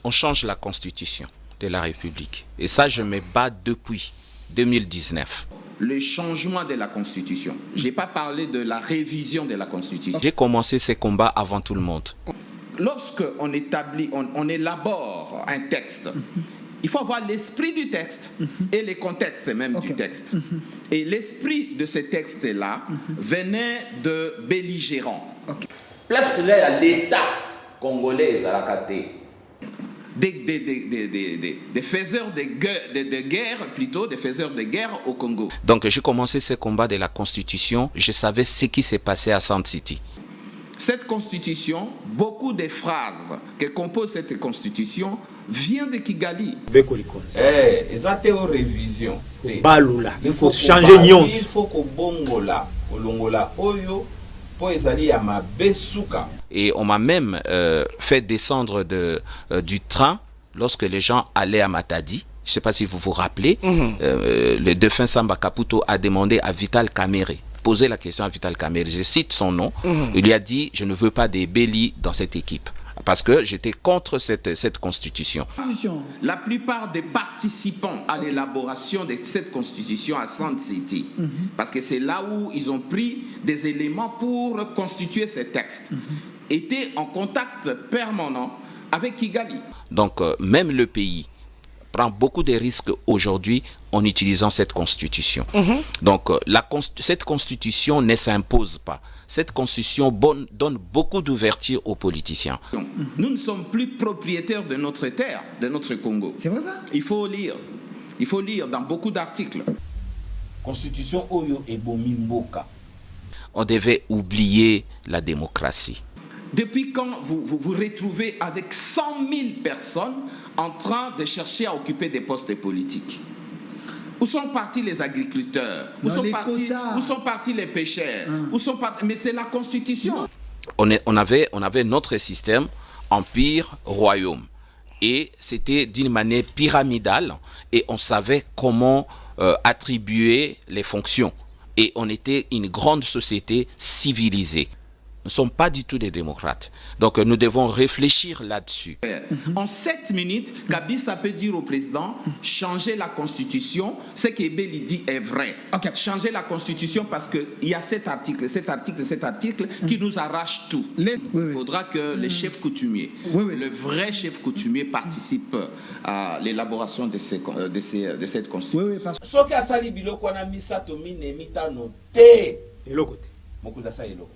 On change la constitution de la République. Et ça, je me bats depuis 2019. Le changement de la Constitution. Je n'ai pas parlé de la révision de la Constitution. J'ai commencé ces combats avant tout le monde. Lorsqu'on établit, on élabore un texte, il faut avoir l'esprit du texte et les contextes même du texte. Et l'esprit de ce texte-là venait de belligérants. Place primaire à l'État congolais à la caté. Des faiseurs de guerre, plutôt, des faiseurs de guerre au Congo. Donc j'ai commencé ce combat de la Constitution, je savais ce qui s'est passé à Sand City. Cette Constitution, beaucoup de phrases que compose cette Constitution viennent de Kigali. Exactement, révision. Il faut changer Nyons. Il faut que Bongola, Olongola, Oyo, et on m'a même fait descendre du train lorsque les gens allaient à Matadi. Je ne sais pas si vous vous rappelez. Le défunt Samba Kaputo a demandé à Vital Kamerhe, posé la question à Vital Kamerhe, je cite son nom, il lui a dit « Je ne veux pas des Béli dans cette équipe ». Parce que j'étais contre cette constitution. La plupart des participants à l'élaboration de cette constitution à Sand City, parce que c'est là où ils ont pris des éléments pour constituer ces textes, étaient en contact permanent avec Kigali. Donc même le pays prend beaucoup de risques aujourd'hui en utilisant cette constitution. Donc cette constitution ne s'impose pas. Cette constitution donne beaucoup d'ouverture aux politiciens. Nous ne sommes plus propriétaires de notre terre, de notre Congo. C'est vrai ça? Il faut lire dans beaucoup d'articles. Constitution Oyo et Bomimboka. On devait oublier la démocratie. Depuis quand vous retrouvez avec 100 000 personnes en train de chercher à occuper des postes politiques? Où sont partis les agriculteurs? Où sont partis les pêcheurs? Où sont partis... Mais c'est la Constitution. On avait notre système, empire, royaume. Et c'était d'une manière pyramidale. Et on savait comment attribuer les fonctions. Et on était une grande société civilisée. Nous ne sommes pas du tout des démocrates. Donc nous devons réfléchir là-dessus. En 7 minutes, Kabila peut dire au président, changer la constitution, ce que Béli dit est vrai. Changer la constitution parce qu'il y a cet article qui nous arrache tout. Il faudra que les chefs coutumiers, le vrai chef coutumier participe à l'élaboration de cette constitution. Ce qui a sali biloko na misato mine mitano te. Et l'autre côté. Beaucoup d'asa elo.